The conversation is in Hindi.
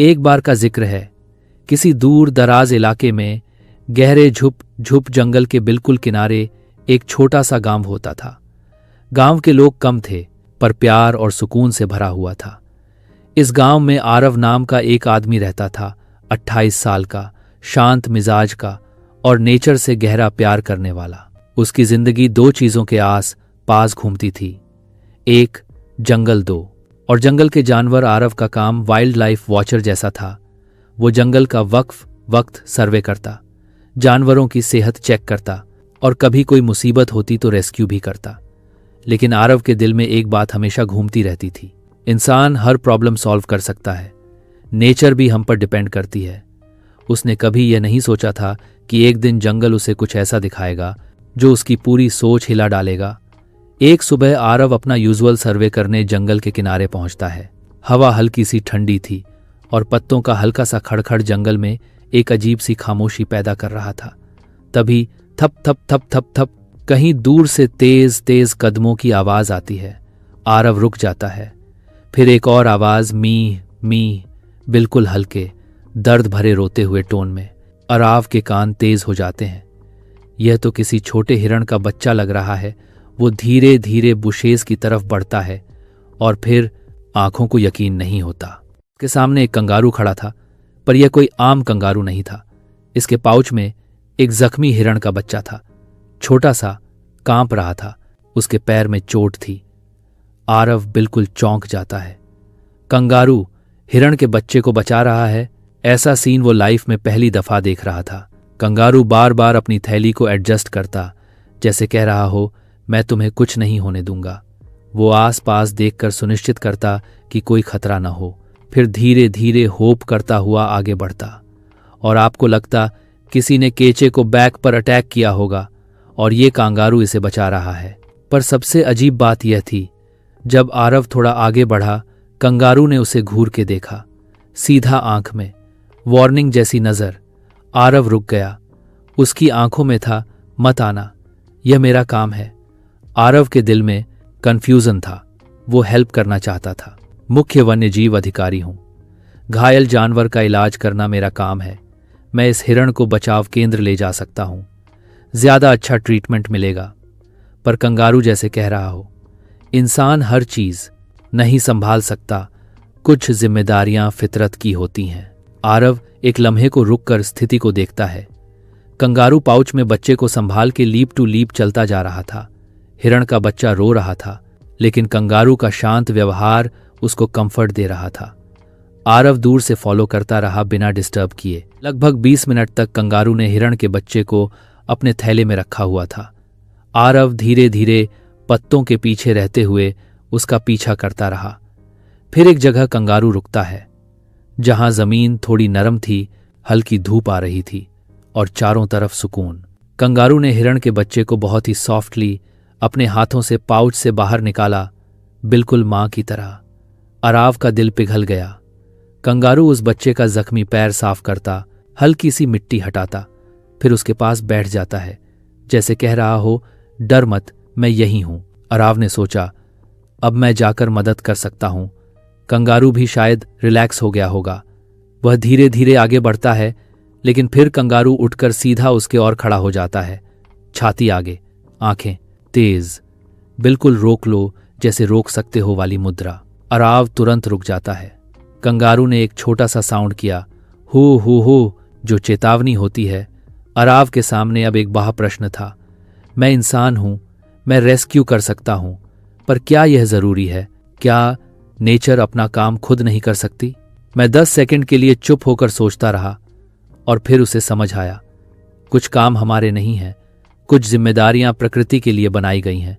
एक बार का जिक्र है, किसी दूर दराज इलाके में गहरे झुप जंगल के बिल्कुल किनारे एक छोटा सा गांव होता था। गांव के लोग कम थे, पर प्यार और सुकून से भरा हुआ था। इस गांव में आरव नाम का एक आदमी रहता था, 28 साल का, शांत मिजाज का और नेचर से गहरा प्यार करने वाला। उसकी जिंदगी दो चीजों के आस पास घूमती थी, एक जंगल, दो और जंगल के जानवर। आरव का काम वाइल्ड लाइफ वॉचर जैसा था। वो जंगल का वक्त सर्वे करता, जानवरों की सेहत चेक करता और कभी कोई मुसीबत होती तो रेस्क्यू भी करता। लेकिन आरव के दिल में एक बात हमेशा घूमती रहती थी, इंसान हर प्रॉब्लम सॉल्व कर सकता है, नेचर भी हम पर डिपेंड करती है। उसने कभी यह नहीं सोचा था कि एक दिन जंगल उसे कुछ ऐसा दिखाएगा जो उसकी पूरी सोच हिला डालेगा। एक सुबह आरव अपना यूजुअल सर्वे करने जंगल के किनारे पहुंचता है। हवा हल्की सी ठंडी थी और पत्तों का हल्का सा खड़खड़ जंगल में एक अजीब सी खामोशी पैदा कर रहा था। तभी थप थप थप थप थप कहीं दूर से तेज तेज कदमों की आवाज आती है। आरव रुक जाता है। फिर एक और आवाज, मी मी, बिल्कुल हल्के, दर्द भरे रोते हुए टोन में। आरव के कान तेज हो जाते हैं। यह तो किसी छोटे हिरण का बच्चा लग रहा है। वो धीरे धीरे बुशेस की तरफ बढ़ता है और फिर आंखों को यकीन नहीं होता। उसके सामने एक कंगारू खड़ा था, पर यह कोई आम कंगारू नहीं था। इसके पाउच में एक जख्मी हिरण का बच्चा था, छोटा सा, कांप रहा था। उसके पैर में चोट थी। आरव बिल्कुल चौंक जाता है। कंगारू हिरण के बच्चे को बचा रहा है, ऐसा सीन वो लाइफ में पहली दफा देख रहा था। कंगारू बार बार अपनी थैली को एडजस्ट करता, जैसे कह रहा हो, मैं तुम्हें कुछ नहीं होने दूंगा। वो आस पास देखकर सुनिश्चित करता कि कोई खतरा न हो, फिर धीरे धीरे होप करता हुआ आगे बढ़ता। और आपको लगता किसी ने केचे को बैक पर अटैक किया होगा और ये कंगारू इसे बचा रहा है। पर सबसे अजीब बात यह थी, जब आरव थोड़ा आगे बढ़ा, कंगारू ने उसे घूर के देखा, सीधा आंख में, वार्निंग जैसी नजर। आरव रुक गया। उसकी आंखों में था, मत आना, यह मेरा काम है। आरव के दिल में कंफ्यूजन था। वो हेल्प करना चाहता था। मुख्य वन्यजीव अधिकारी हूं, घायल जानवर का इलाज करना मेरा काम है। मैं इस हिरण को बचाव केंद्र ले जा सकता हूं, ज्यादा अच्छा ट्रीटमेंट मिलेगा। पर कंगारू जैसे कह रहा हो, इंसान हर चीज नहीं संभाल सकता, कुछ जिम्मेदारियां फितरत की होती हैं। आरव एक लम्हे को रुककर स्थिति को देखता है। कंगारू पाउच में बच्चे को संभाल के लीप टू लीप चलता जा रहा था। हिरण का बच्चा रो रहा था, लेकिन कंगारू का शांत व्यवहार उसको कंफर्ट दे रहा था। आरव दूर से फॉलो करता रहा बिना डिस्टर्ब किए। लगभग 20 मिनट तक कंगारू ने हिरण के बच्चे को अपने थैले में रखा हुआ था। आरव धीरे धीरे पत्तों के पीछे रहते हुए उसका पीछा करता रहा। फिर एक जगह कंगारू रुकता है, जहां जमीन थोड़ी नरम थी, हल्की धूप आ रही थी और चारों तरफ सुकून। कंगारू ने हिरण के बच्चे को बहुत ही सॉफ्टली अपने हाथों से पाउच से बाहर निकाला, बिल्कुल मां की तरह। आरव का दिल पिघल गया। कंगारू उस बच्चे का जख्मी पैर साफ करता, हल्की सी मिट्टी हटाता, फिर उसके पास बैठ जाता है, जैसे कह रहा हो, डर मत, मैं यही हूं। आरव ने सोचा, अब मैं जाकर मदद कर सकता हूं। कंगारू भी शायद रिलैक्स हो गया होगा। वह धीरे धीरे आगे बढ़ता है, लेकिन फिर कंगारू उठकर सीधा उसके और खड़ा हो जाता है, छाती आगे, आंखें तेज, बिल्कुल रोक लो जैसे रोक सकते हो वाली मुद्रा। आरव तुरंत रुक जाता है। कंगारू ने एक छोटा सा साउंड किया, हो, जो चेतावनी होती है। आरव के सामने अब एक बड़ा प्रश्न था। मैं इंसान हूं, मैं रेस्क्यू कर सकता हूं, पर क्या यह जरूरी है? क्या नेचर अपना काम खुद नहीं कर सकती? मैं 10 सेकंड के लिए चुप होकर सोचता रहा और फिर उसे समझ आया, कुछ काम हमारे नहीं हैं, कुछ जिम्मेदारियां प्रकृति के लिए बनाई गई हैं।